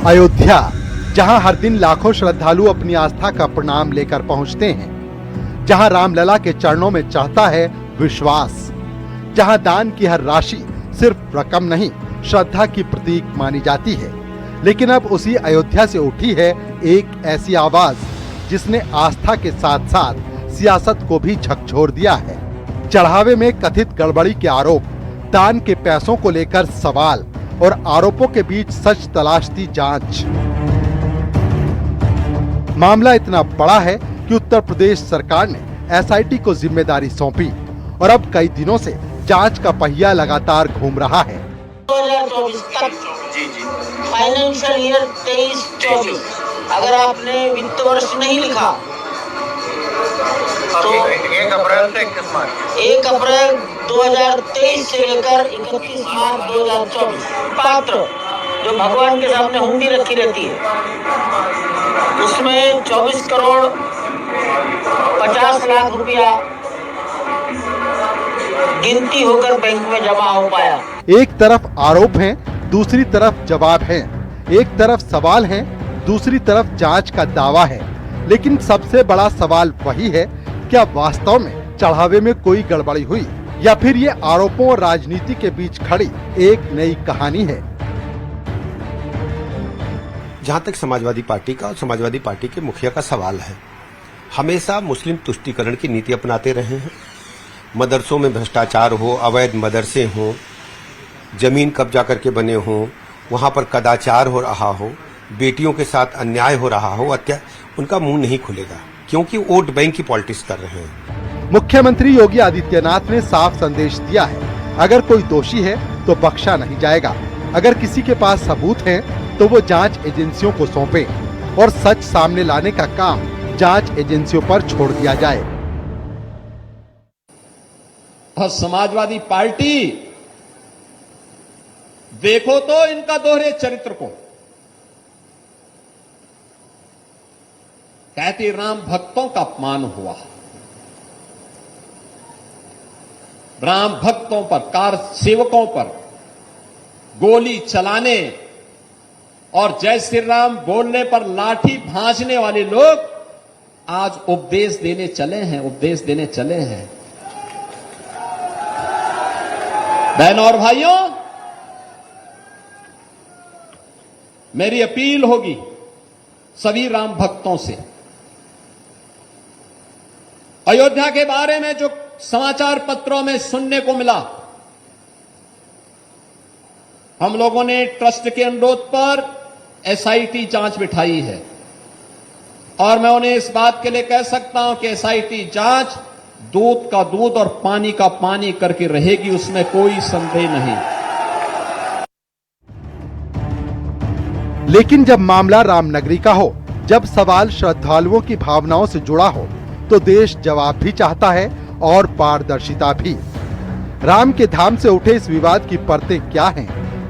अयोध्या, जहां हर दिन लाखों श्रद्धालु अपनी आस्था का प्रणाम लेकर पहुंचते हैं, जहां रामलला के चरणों में चढ़ता है विश्वास, जहां दान की हर राशि सिर्फ रकम नहीं, श्रद्धा की प्रतीक मानी जाती है। लेकिन अब उसी अयोध्या से उठी है एक ऐसी आवाज जिसने आस्था के साथ साथ सियासत को भी झकझोर दिया है। चढ़ावे में कथित गड़बड़ी के आरोप, दान के पैसों को लेकर सवाल और आरोपों के बीच सच तलाशती जांच। मामला इतना बड़ा है कि उत्तर प्रदेश सरकार ने एसआईटी को जिम्मेदारी सौंपी और अब कई दिनों से जांच का पहिया लगातार घूम रहा है। 2024 तक फाइनेंशियल ईयर 23-24 अगर आपने वित्त वर्ष नहीं लिखा तो 1 अप्रैल से 21 मार्च 1 अप्रैल 2023 से लेकर 31 मार्च 2024 पात्र जो भगवान के सामने हुंडी रखी रहती है उसमें 24 करोड़ 50 लाख रुपया गिनती होकर बैंक में जमा हो पाया। एक तरफ आरोप हैं, दूसरी तरफ जवाब हैं। एक तरफ सवाल हैं, दूसरी तरफ जांच का दावा है। लेकिन सबसे बड़ा सवाल वही है, क्या वास्तव में चढ़ावे में कोई गड़बड़ी हुई या फिर ये आरोपों और राजनीति के बीच खड़ी एक नई कहानी है। जहां तक समाजवादी पार्टी का और समाजवादी पार्टी के मुखिया का सवाल है, हमेशा मुस्लिम तुष्टीकरण की नीति अपनाते रहे हैं। मदरसों में भ्रष्टाचार हो, अवैध मदरसे हों, जमीन कब्जा करके बने हों, वहां पर कदाचार हो रहा हो, बेटियों के साथ अन्याय हो रहा हो, उनका मुंह नहीं खुलेगा क्योंकि वोट बैंक की पॉलिटिक्स कर रहे हैं। मुख्यमंत्री योगी आदित्यनाथ ने साफ संदेश दिया है, अगर कोई दोषी है तो बख्शा नहीं जाएगा। अगर किसी के पास सबूत है तो वो जांच एजेंसियों को सौंपे और सच सामने लाने का काम जांच एजेंसियों पर छोड़ दिया जाए। समाजवादी पार्टी देखो तो इनका दोहरे चरित्र को, कहती राम भक्तों का अपमान हुआ, राम भक्तों पर, कार सेवकों पर गोली चलाने और जय श्री राम बोलने पर लाठी भांजने वाले लोग आज उपदेश देने चले हैं। बहनों और भाइयों, मेरी अपील होगी सभी राम भक्तों से, अयोध्या के बारे में जो समाचार पत्रों में सुनने को मिला, हम लोगों ने ट्रस्ट के अनुरोध पर एसआईटी जांच बिठाई है और मैं उन्हें इस बात के लिए कह सकता हूं कि एसआईटी जांच दूध का दूध और पानी का पानी करके रहेगी, उसमें कोई संदेह नहीं। लेकिन जब मामला रामनगरी का हो, जब सवाल श्रद्धालुओं की भावनाओं से जुड़ा हो, तो देश जवाब भी चाहता है और पारदर्शिता भी। राम के धाम से उठे इस विवाद की परतें क्या हैं?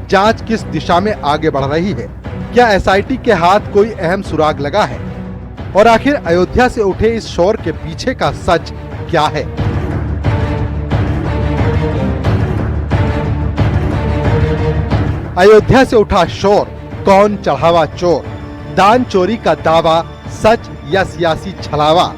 जांच किस दिशा में आगे बढ़ रही है? क्या एसआईटी के हाथ कोई अहम सुराग लगा है? और आखिर अयोध्या से उठे इस शोर के पीछे का सच क्या है? अयोध्या से उठा शोर, कौन चढ़ावा चोर? दान चोरी का दावा सच या सियासी छलावा?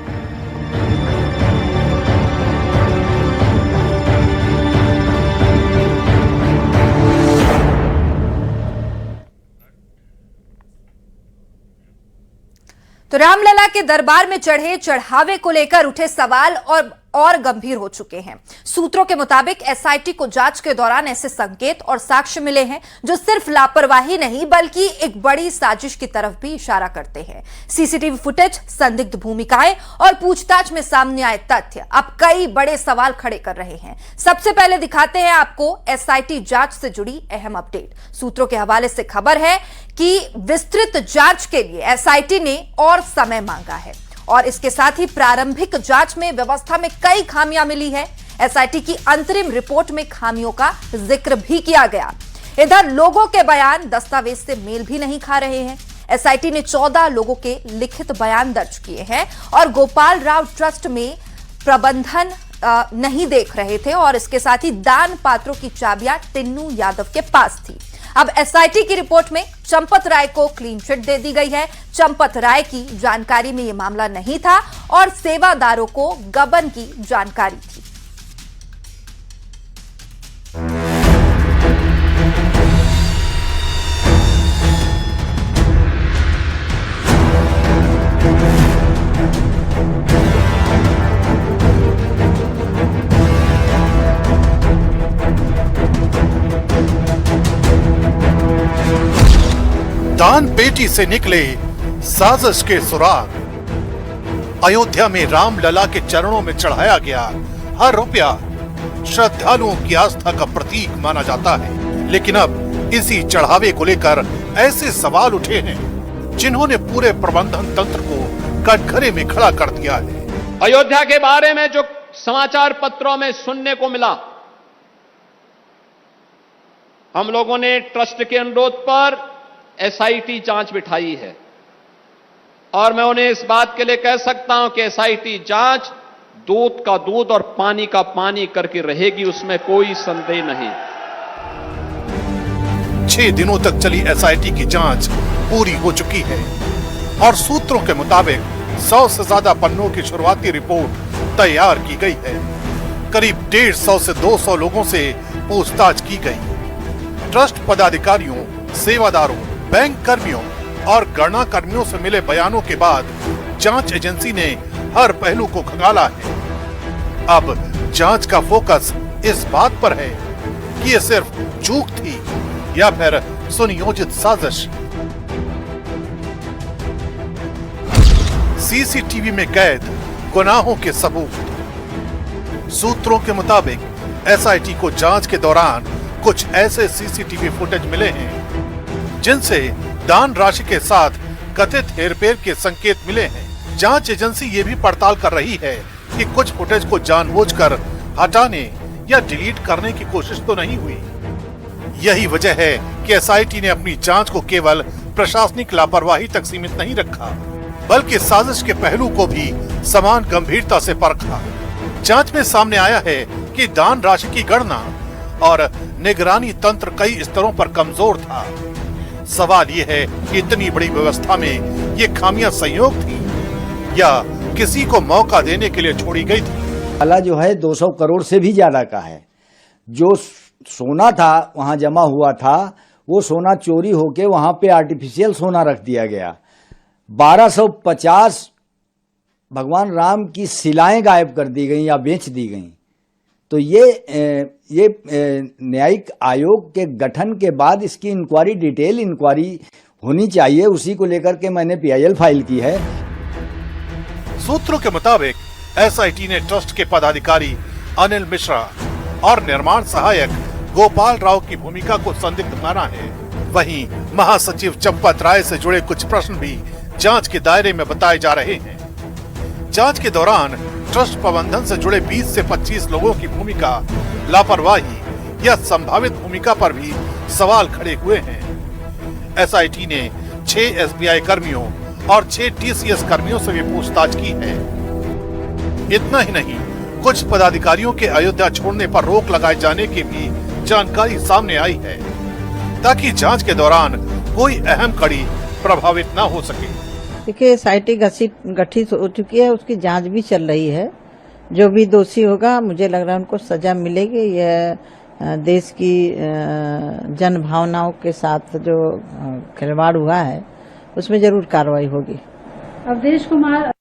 तो रामलला के दरबार में चढ़े चढ़ावे को लेकर उठे सवाल और गंभीर हो चुके हैं। सूत्रों के मुताबिक एसआईटी को जांच के दौरान ऐसे संकेत और साक्ष्य मिले हैं जो सिर्फ लापरवाही नहीं बल्कि एक बड़ी साजिश की तरफ भी इशारा करते हैं। सीसीटीवी फुटेज, संदिग्ध भूमिकाएं और पूछताछ में सामने आए तथ्य अब कई बड़े सवाल खड़े कर रहे हैं। सबसे पहले दिखाते हैं आपको एसआईटी जांच से जुड़ी अहम अपडेट। सूत्रों के हवाले से खबर है कि विस्तृत जांच के लिए एसआईटी ने और समय मांगा है और इसके साथ ही प्रारंभिक जांच में व्यवस्था में कई खामियां मिली है। एसआईटी की अंतरिम रिपोर्ट में खामियों का जिक्र भी किया गया। इधर लोगों के बयान दस्तावेज से मेल भी नहीं खा रहे हैं। एसआईटी ने 14 लोगों के लिखित बयान दर्ज किए हैं और गोपाल राव ट्रस्ट में प्रबंधन नहीं देख रहे थे और इसके साथ ही दान पात्रों की चाबियां टिन्नू यादव के पास थी। अब एसआईटी की रिपोर्ट में चंपत राय को क्लीन चिट दे दी गई है। चंपत राय की जानकारी में यह मामला नहीं था और सेवादारों को गबन की जानकारी थी। दान पेटी से निकले साजिश के सुराग। अयोध्या में रामलला के चरणों में चढ़ाया गया हर रुपया श्रद्धालुओं की आस्था का प्रतीक माना जाता है, लेकिन अब इसी चढ़ावे को लेकर ऐसे सवाल उठे हैं जिन्होंने पूरे प्रबंधन तंत्र को कटघरे में खड़ा कर दिया है। अयोध्या के बारे में जो समाचार पत्रों में सुनने को मिला, हम लोगों ने ट्रस्ट के अनुरोध पर एसआईटी जांच बिठाई है और मैं उन्हें इस बात के लिए कह सकता हूं कि एसआईटी जांच दूध का दूध और पानी का पानी करके रहेगी, उसमें कोई संदेह नहीं। 6 दिनों तक चली एसआईटी की जांच पूरी हो चुकी है और सूत्रों के मुताबिक 100 से ज्यादा पन्नों की शुरुआती रिपोर्ट तैयार की गई है। करीब 150 से 200 लोगों से पूछताछ की गई। ट्रस्ट पदाधिकारियों, सेवादारों, बैंक कर्मियों और गणना कर्मियों से मिले बयानों के बाद जांच एजेंसी ने हर पहलू को खंगाला है। अब जांच का फोकस इस बात पर है कि ये सिर्फ चूक थी या फिर सुनियोजित साजिश। सीसीटीवी में कैद गुनाहों के सबूत। सूत्रों के मुताबिक एसआईटी को जांच के दौरान कुछ ऐसे सीसीटीवी फुटेज मिले हैं जिनसे दान राशि के साथ कथित हेरफेर के संकेत मिले हैं। जांच एजेंसी ये भी पड़ताल कर रही है कि कुछ फुटेज को जानबूझकर हटाने या डिलीट करने की कोशिश तो नहीं हुई। यही वजह है कि एसआईटी ने अपनी जांच को केवल प्रशासनिक लापरवाही तक सीमित नहीं रखा, बल्कि साजिश के पहलू को भी समान गंभीरता से परखा। जांच में सामने आया है कि दान राशि की गणना और निगरानी तंत्र कई स्तरों पर कमजोर था। सवाल ये है कि इतनी बड़ी व्यवस्था में ये खामियां संयोग थी या किसी को मौका देने के लिए छोड़ी गई थी। वाला जो है 200 करोड़ से भी ज्यादा का है। जो सोना था वहां जमा हुआ था, वो सोना चोरी होके वहां पे आर्टिफिशियल सोना रख दिया गया। 1250 भगवान राम की शिलाएं गायब कर दी गई या बेच दी गई। तो ये न्यायिक आयोग के गठन के बाद इसकी इंक्वायरी, डिटेल इंक्वायरी होनी चाहिए। उसी को लेकर के मैंने पीआईएल फाइल की है। सूत्रों के मुताबिक एसआईटी ने ट्रस्ट के पदाधिकारी अनिल मिश्रा और निर्माण सहायक गोपाल राव की भूमिका को संदिग्ध माना है। वहीं महासचिव चंपत राय से जुड़े कुछ प्रश्न भी जांच के दायरे में बताए जा रहे हैं। जांच के दौरान ट्रस्ट प्रबंधन से जुड़े 20 से 25 लोगों की भूमिका, लापरवाही या संभावित भूमिका पर भी सवाल खड़े हुए हैं। एसआईटी ने 6 एसबीआई कर्मियों और 6 टीसीएस कर्मियों से भी पूछताछ की है। इतना ही नहीं, कुछ पदाधिकारियों के अयोध्या छोड़ने पर रोक लगाए जाने की भी जानकारी सामने आई है, ताकि जांच के दौरान कोई अहम कड़ी प्रभावित न हो सके। देखिए, एसआईटी गठित हो चुकी है, उसकी जांच भी चल रही है। जो भी दोषी होगा, मुझे लग रहा है उनको सजा मिलेगी। यह देश की जन भावनाओं के साथ जो खिलवाड़ हुआ है, उसमें जरूर कार्रवाई होगी। अवधेश कुमार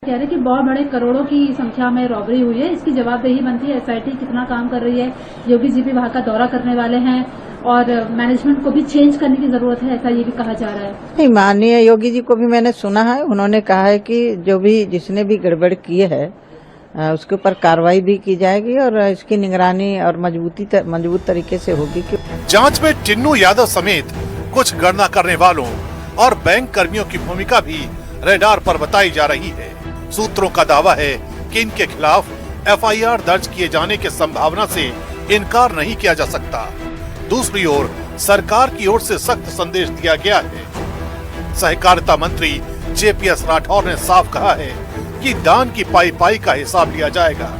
कह रहे कि बहुत बड़े करोड़ों की संख्या में रॉबरी हुई है, इसकी जवाबदेही बनती है। एसआईटी कितना काम कर रही है। योगी जी भी वहां का दौरा करने वाले हैं और मैनेजमेंट को भी चेंज करने की जरूरत है, ऐसा ये भी कहा जा रहा है। नहीं, माननीय योगी जी को भी मैंने सुना है, उन्होंने कहा है कि जो भी जिसने भी गड़बड़ किए है उसके ऊपर कार्रवाई भी की जाएगी और इसकी निगरानी और मजबूत तरीके से होगी। जांच में टिन्नू यादव समेत कुछ गणना करने वालों और बैंक कर्मियों की भूमिका भी रडार पर बताई जा रही है। सूत्रों का दावा है कि इनके खिलाफ एफआईआर दर्ज किए जाने की संभावना से इनकार नहीं किया जा सकता। दूसरी ओर सरकार की ओर से सख्त संदेश दिया गया है। सहकारिता मंत्री जेपीएस राठौर ने साफ कहा है कि दान की पाई का हिसाब लिया जाएगा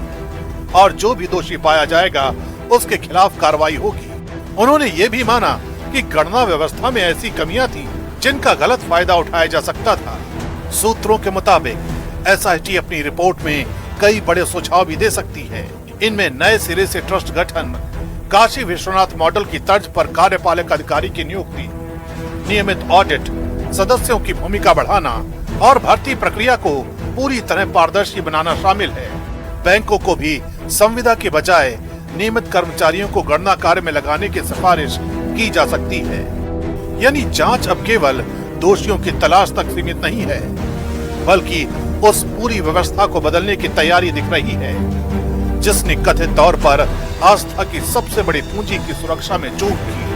और जो भी दोषी पाया जाएगा उसके खिलाफ कार्रवाई होगी। उन्होंने ये भी माना कि गणना व्यवस्था में ऐसी कमियां थी जिनका गलत फायदा उठाया जा सकता था। सूत्रों के मुताबिक एसआईटी अपनी रिपोर्ट में कई बड़े सुझाव भी दे सकती है। इनमें नए सिरे से ट्रस्ट गठन, काशी विश्वनाथ मॉडल की तर्ज पर कार्यपालक अधिकारी की नियुक्ति, नियमित ऑडिट, सदस्यों की भूमिका बढ़ाना और भर्ती प्रक्रिया को पूरी तरह पारदर्शी बनाना शामिल है। बैंकों को भी संविदा के बजाय नियमित कर्मचारियों को गणना कार्य में लगाने की सिफारिश की जा सकती है। यानी जांच अब केवल दोषियों की तलाश तक सीमित नहीं है, बल्कि उस पूरी व्यवस्था को बदलने की तैयारी दिख रही है जिसने कथित तौर पर आस्था की सबसे बड़ी पूंजी की सुरक्षा में चूक की।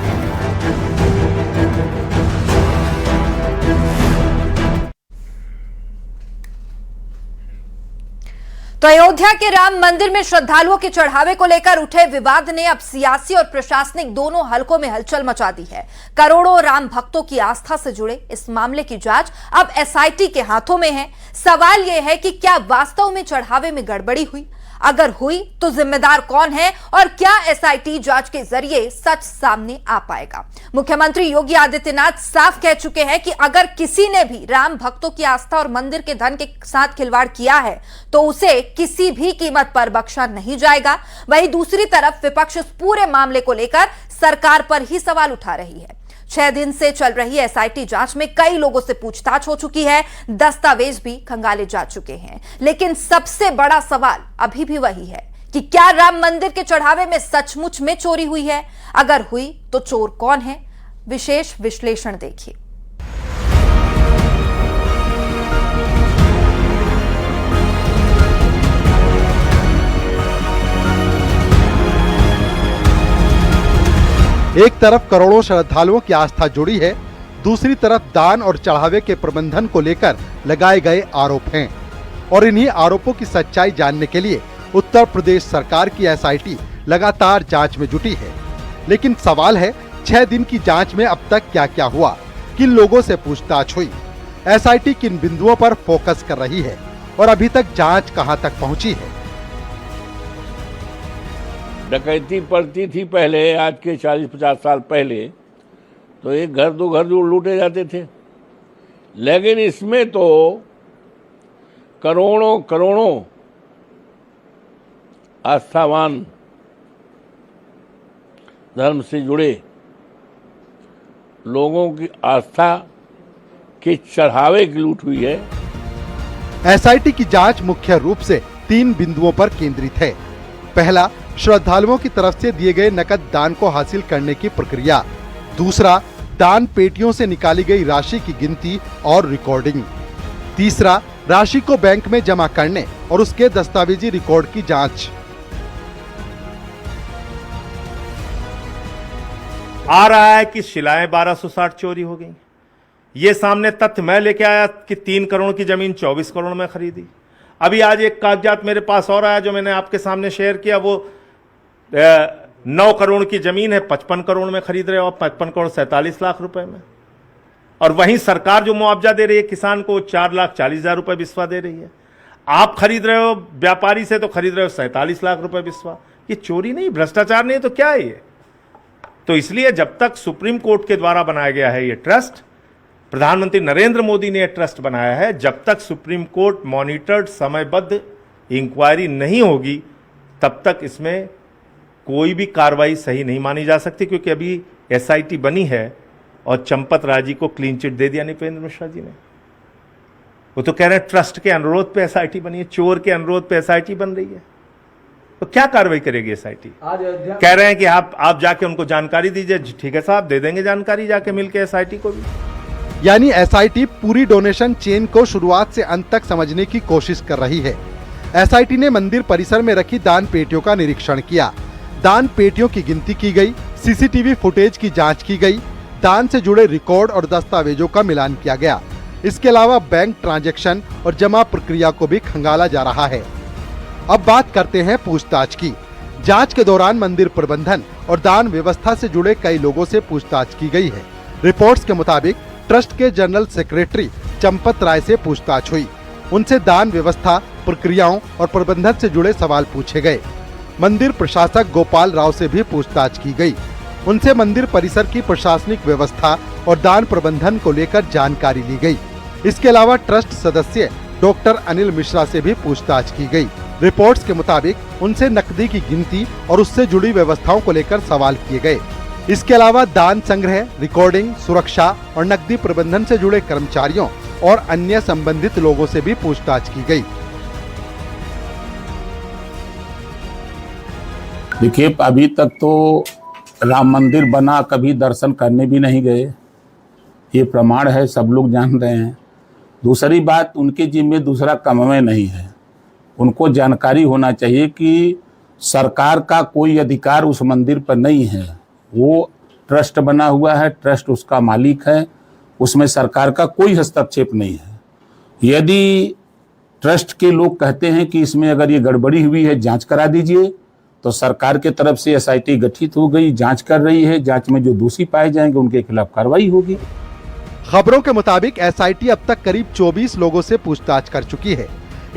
तो अयोध्या के राम मंदिर में श्रद्धालुओं के चढ़ावे को लेकर उठे विवाद ने अब सियासी और प्रशासनिक दोनों हलकों में हलचल मचा दी है। करोड़ों राम भक्तों की आस्था से जुड़े इस मामले की जांच अब एसआईटी के हाथों में है। सवाल यह है कि क्या वास्तव में चढ़ावे में गड़बड़ी हुई? अगर हुई तो जिम्मेदार कौन है और क्या एसआईटी जांच के जरिए सच सामने आ पाएगा? मुख्यमंत्री योगी आदित्यनाथ साफ कह चुके हैं कि अगर किसी ने भी राम भक्तों की आस्था और मंदिर के धन के साथ खिलवाड़ किया है तो उसे किसी भी कीमत पर बख्शा नहीं जाएगा। वहीं दूसरी तरफ विपक्ष इस पूरे मामले को लेकर सरकार पर ही सवाल उठा रही है। 6 दिन से चल रही एसआईटी जांच में कई लोगों से पूछताछ हो चुकी है, दस्तावेज भी खंगाले जा चुके हैं, लेकिन सबसे बड़ा सवाल अभी भी वही है कि क्या राम मंदिर के चढ़ावे में सचमुच में चोरी हुई है? अगर हुई तो चोर कौन है? विशेष विश्लेषण देखिए। एक तरफ करोड़ों श्रद्धालुओं की आस्था जुड़ी है, दूसरी तरफ दान और चढ़ावे के प्रबंधन को लेकर लगाए गए आरोप हैं और इन्हीं आरोपों की सच्चाई जानने के लिए उत्तर प्रदेश सरकार की एसआईटी लगातार जांच में जुटी है। लेकिन सवाल है, 6 दिन की जांच में अब तक क्या क्या हुआ, किन लोगों से पूछताछ हुई, एसआईटी किन बिंदुओं पर फोकस कर रही है और अभी तक जांच कहां तक पहुंची है? डकैती पड़ती थी पहले, आज के 40-50 साल पहले तो एक घर दो घर जो लूटे जाते थे, लेकिन इसमें तो करोड़ों करोड़ों आस्थावान धर्म से जुड़े लोगों की आस्था के चढ़ावे की लूट हुई है। एसआईटी की जांच मुख्य रूप से 3 बिंदुओं पर केंद्रित है। पहला, श्रद्धालुओं की तरफ से दिए गए नकद दान को हासिल करने की प्रक्रिया। दूसरा, दान पेटियों से निकाली गई राशि की गिनती और रिकॉर्डिंग। तीसरा, राशि को बैंक में जमा करने और उसके दस्तावेजी रिकॉर्ड की जांच। आ रहा है कि शिलाएं 1260 चोरी हो गई। ये सामने तथ्य मैं लेके आया कि 3 करोड़ की जमीन 24 करोड़ में खरीदी। अभी आज एक कागजात मेरे पास और आया जो मैंने आपके सामने शेयर किया, वो 9 करोड़ की जमीन है 55 करोड़ में खरीद रहे हो, 55 करोड़ 47 लाख रुपए में। और वहीं सरकार जो मुआवजा दे रही है किसान को 4,40,000 रुपए बिस्वा दे रही है। आप खरीद रहे हो व्यापारी से तो खरीद रहे हो 47 लाख रुपए बिस्वा। ये चोरी नहीं, भ्रष्टाचार नहीं तो क्या है ये? तो इसलिए जब तक सुप्रीम कोर्ट के द्वारा बनाया गया है ये ट्रस्ट, प्रधानमंत्री नरेंद्र मोदी ने यह ट्रस्ट बनाया है, जब तक सुप्रीम कोर्ट मॉनिटर्ड समयबद्ध इंक्वायरी नहीं होगी तब तक इसमें कोई भी कार्रवाई सही नहीं मानी जा सकती। क्योंकि अभी एसआईटी बनी है और चंपत राजी को क्लीन चिट दे दिया नृपेंद्र मिश्रा जी ने। वो तो कह रहे हैं ट्रस्ट के अनुरोध पे एसआईटी बनी है, चोर के अनुरोध पे एसआईटी बन रही है। तो क्या कार्रवाई करेगी एसआईटी? कह रहे हैं कि आप जाके उनको जानकारी दीजिए। ठीक है साहब, दे देंगे जानकारी जाके मिलके एसआईटी को भी। यानी एसआईटी पूरी डोनेशन चेन को शुरुआत से अंत तक समझने की कोशिश कर रही है। एसआईटी ने मंदिर परिसर में रखी दान पेटियों का निरीक्षण किया, दान पेटियों की गिनती की गई, सीसीटीवी फुटेज की जांच की गई, दान से जुड़े रिकॉर्ड और दस्तावेजों का मिलान किया गया। इसके अलावा बैंक ट्रांजैक्शन और जमा प्रक्रिया को भी खंगाला जा रहा है। अब बात करते हैं पूछताछ की। जांच के दौरान मंदिर प्रबंधन और दान व्यवस्था से जुड़े कई लोगों से पूछताछ की गई है। रिपोर्ट्स के मुताबिक ट्रस्ट के जनरल सेक्रेटरी चंपत राय से पूछताछ हुई। उनसे दान व्यवस्था, प्रक्रियाओं और प्रबंधन से जुड़े सवाल पूछे गए। मंदिर प्रशासक गोपाल राव से भी पूछताछ की गई। उनसे मंदिर परिसर की प्रशासनिक व्यवस्था और दान प्रबंधन को लेकर जानकारी ली गई। इसके अलावा ट्रस्ट सदस्य डॉक्टर अनिल मिश्रा से भी पूछताछ की गई। रिपोर्ट्स के मुताबिक उनसे नकदी की गिनती और उससे जुड़ी व्यवस्थाओं को लेकर सवाल किए गए। इसके अलावा दान संग्रह, रिकॉर्डिंग, सुरक्षा और नकदी प्रबंधन से जुड़े कर्मचारियों और अन्य संबंधित लोगों से भी पूछताछ की गई। देखिए, अभी तक तो राम मंदिर बना, कभी दर्शन करने भी नहीं गए, ये प्रमाण है, सब लोग जान रहे हैं। दूसरी बात, उनके जिम्मे दूसरा कमवे नहीं है। उनको जानकारी होना चाहिए कि सरकार का कोई अधिकार उस मंदिर पर नहीं है। वो ट्रस्ट बना हुआ है, ट्रस्ट उसका मालिक है, उसमें सरकार का कोई हस्तक्षेप नहीं है। यदि ट्रस्ट के लोग कहते हैं कि इसमें अगर ये गड़बड़ी हुई है, जांच करा दीजिए, तो सरकार के तरफ से एसआईटी गठित हो गई, जांच कर रही है। जांच में जो दोषी पाए जाएंगे उनके खिलाफ कार्रवाई होगी। खबरों के मुताबिक एसआईटी अब तक करीब 24 लोगों से पूछताछ कर चुकी है।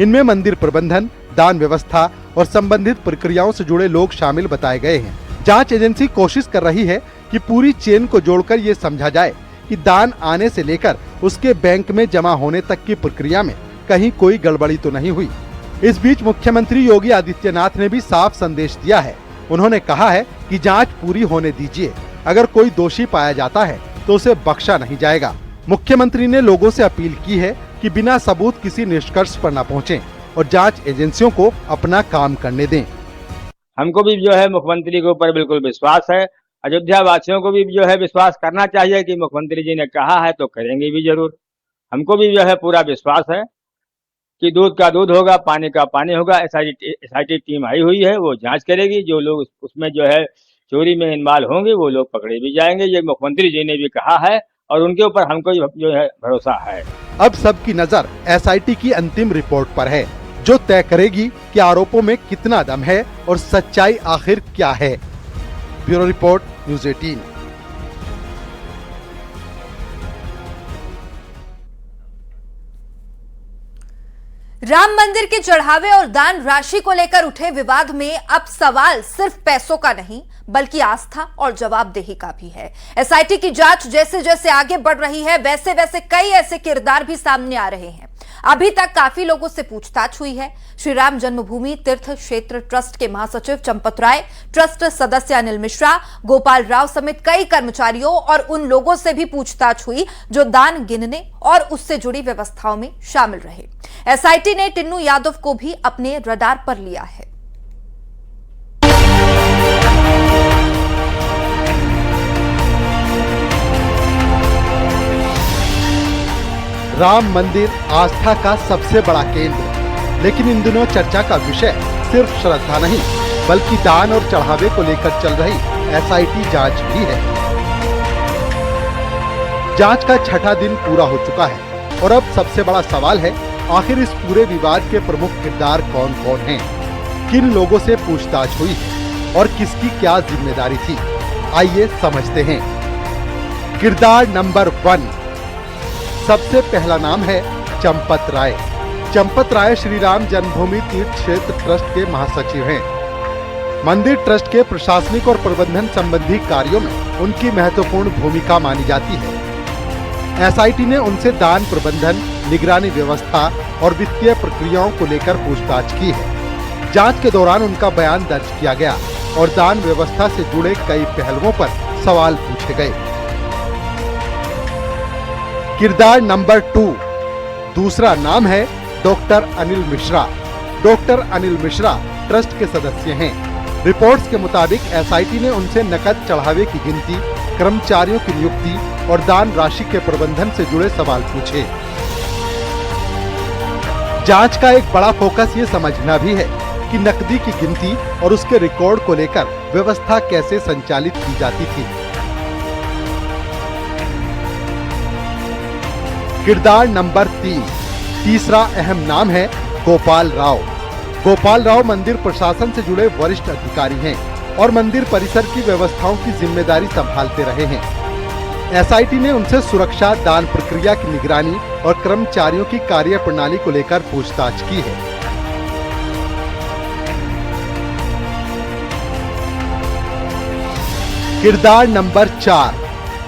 इनमें मंदिर प्रबंधन, दान व्यवस्था और संबंधित प्रक्रियाओं से जुड़े लोग शामिल बताए गए हैं। जांच एजेंसी कोशिश कर रही है कि पूरी चेन को जोड़कर ये समझा जाए कि दान आने से लेकर उसके बैंक में जमा होने तक की प्रक्रिया में कहीं कोई गड़बड़ी तो नहीं हुई। इस बीच मुख्यमंत्री योगी आदित्यनाथ ने भी साफ संदेश दिया है। उन्होंने कहा है कि जांच पूरी होने दीजिए, अगर कोई दोषी पाया जाता है तो उसे बख्शा नहीं जाएगा। मुख्यमंत्री ने लोगों से अपील की है कि बिना सबूत किसी निष्कर्ष पर न पहुंचें और जांच एजेंसियों को अपना काम करने दें। हमको भी जो है मुख्यमंत्री के ऊपर बिल्कुल विश्वास है। अयोध्या वासियों को भी जो है विश्वास करना चाहिए कि मुख्यमंत्री जी ने कहा है तो करेंगे भी जरूर। हमको भी जो है पूरा विश्वास है कि दूध का दूध होगा, पानी का पानी होगा। एसआईटी टीम आई हुई है, वो जांच करेगी। जो लोग उसमें जो है चोरी में इन्वॉल्व होंगे वो लोग पकड़े भी जाएंगे। ये मुख्यमंत्री जी ने भी कहा है और उनके ऊपर हमको जो है भरोसा है। अब सबकी नजर एसआईटी की अंतिम रिपोर्ट पर है, जो तय करेगी कि आरोपों में कितना दम है और सच्चाई आखिर क्या है। Bureau report, news 18। राम मंदिर के चढ़ावे और दान राशि को लेकर उठे विवाद में अब सवाल सिर्फ पैसों का नहीं बल्कि आस्था और जवाबदेही का भी है। एसआईटी की जांच जैसे जैसे आगे बढ़ रही है वैसे वैसे कई ऐसे किरदार भी सामने आ रहे हैं। अभी तक काफी लोगों से पूछताछ हुई है। श्री राम जन्मभूमि तीर्थ क्षेत्र ट्रस्ट के महासचिव चंपत राय, ट्रस्ट सदस्य अनिल मिश्रा, गोपाल राव समेत कई कर्मचारियों और उन लोगों से भी पूछताछ हुई जो दान गिनने और उससे जुड़ी व्यवस्थाओं में शामिल रहे। एसआईटी ने टिन्नू यादव को भी अपने रडार पर लिया है। राम मंदिर आस्था का सबसे बड़ा केंद्र, लेकिन इन दिनों चर्चा का विषय सिर्फ श्रद्धा नहीं बल्कि दान और चढ़ावे को लेकर चल रही एसआईटी जांच भी है। जांच का छठा दिन पूरा हो चुका है और अब सबसे बड़ा सवाल है, आखिर इस पूरे विवाद के प्रमुख किरदार कौन कौन हैं? किन लोगों से पूछताछ हुई है और किसकी क्या जिम्मेदारी थी? आइए समझते हैं। किरदार नंबर 1, सबसे पहला नाम है चंपत राय। चंपत राय श्री राम जन्मभूमि तीर्थ क्षेत्र ट्रस्ट के महासचिव हैं। मंदिर ट्रस्ट के प्रशासनिक और प्रबंधन संबंधी कार्यों में उनकी महत्वपूर्ण भूमिका मानी जाती है। एसआईटी ने उनसे दान प्रबंधन, निगरानी व्यवस्था और वित्तीय प्रक्रियाओं को लेकर पूछताछ की है। जांच के दौरान उनका बयान दर्ज किया गया और दान व्यवस्था से जुड़े कई पहलुओं पर सवाल पूछे गए। किरदार नंबर 2, दूसरा नाम है doctor Anil Mishra. Doctor Anil Mishra trust के सदस्य हैं। रिपोर्ट्स के मुताबिक एसआईटी ने उनसे नकद चढ़ावे की गिनती, कर्मचारियों की नियुक्ति और दान राशि के प्रबंधन से जुड़े सवाल पूछे। जांच का एक बड़ा फोकस ये समझना भी है कि नकदी की गिनती और उसके रिकॉर्ड को लेकर व्यवस्था कैसे संचालित की जाती थी। किरदार नंबर 3, तीसरा अहम नाम है गोपाल राव। गोपाल राव मंदिर प्रशासन से जुड़े वरिष्ठ अधिकारी हैं और मंदिर परिसर की व्यवस्थाओं की जिम्मेदारी संभालते रहे हैं। एसआईटी ने उनसे सुरक्षा, दान प्रक्रिया की निगरानी और कर्मचारियों की कार्य प्रणाली को लेकर पूछताछ की है। किरदार नंबर 4।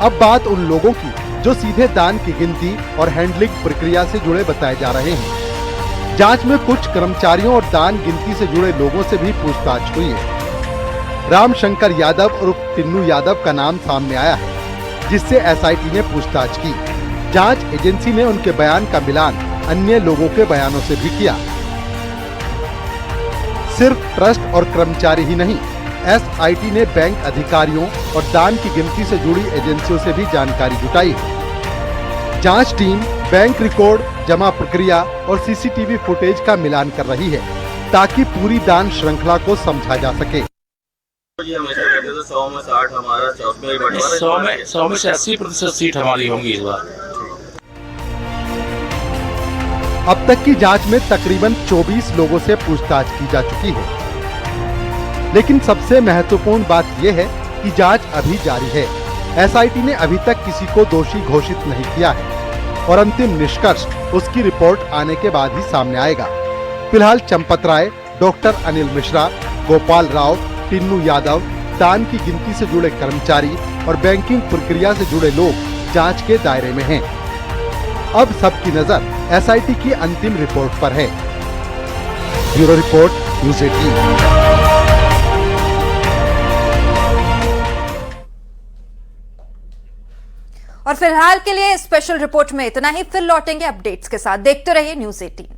अब बात उन लोगों की जो सीधे दान की गिनती और हैंडलिंग प्रक्रिया से जुड़े बताए जा रहे हैं। जांच में कुछ कर्मचारियों और दान गिनती से जुड़े लोगों से भी पूछताछ हुई है। रामशंकर यादव और टिन्नू यादव का नाम सामने आया है, जिससे एसआईटी ने पूछताछ की। जांच एजेंसी ने उनके बयान का मिलान अन्य लोगों के बयानों से भी किया। सिर्फ ट्रस्ट और कर्मचारी ही नहीं, एसआईटी ने बैंक अधिकारियों और दान की गिनती से जुड़ी एजेंसियों से भी जानकारी जुटाई है। जांच टीम बैंक रिकॉर्ड, जमा प्रक्रिया और सीसीटीवी फुटेज का मिलान कर रही है, ताकि पूरी दान श्रृंखला को समझा जा सके। 100 में 60 हमारा 100 में से 80% सीट हमारी होंगी इस बार। अब तक की जांच में तकरीबन 24 लोगों से पूछताछ की जा चुकी है, लेकिन सबसे महत्वपूर्ण बात यह है कि जांच अभी जारी है। एसआईटी ने अभी तक किसी को दोषी घोषित नहीं किया है और अंतिम निष्कर्ष उसकी रिपोर्ट आने के बाद ही सामने आएगा। फिलहाल चंपत राय, डॉक्टर अनिल मिश्रा, गोपाल राव, टिन्नू यादव, दान की गिनती से जुड़े कर्मचारी और बैंकिंग प्रक्रिया से जुड़े लोग जांच के दायरे में हैं। अब सबकी नजर एसआईटी की अंतिम रिपोर्ट पर है। Bureau report, news 18। और फिलहाल के लिए स्पेशल रिपोर्ट में इतना ही। फिर लौटेंगे अपडेट्स के साथ। देखते रहिए न्यूज़ 18।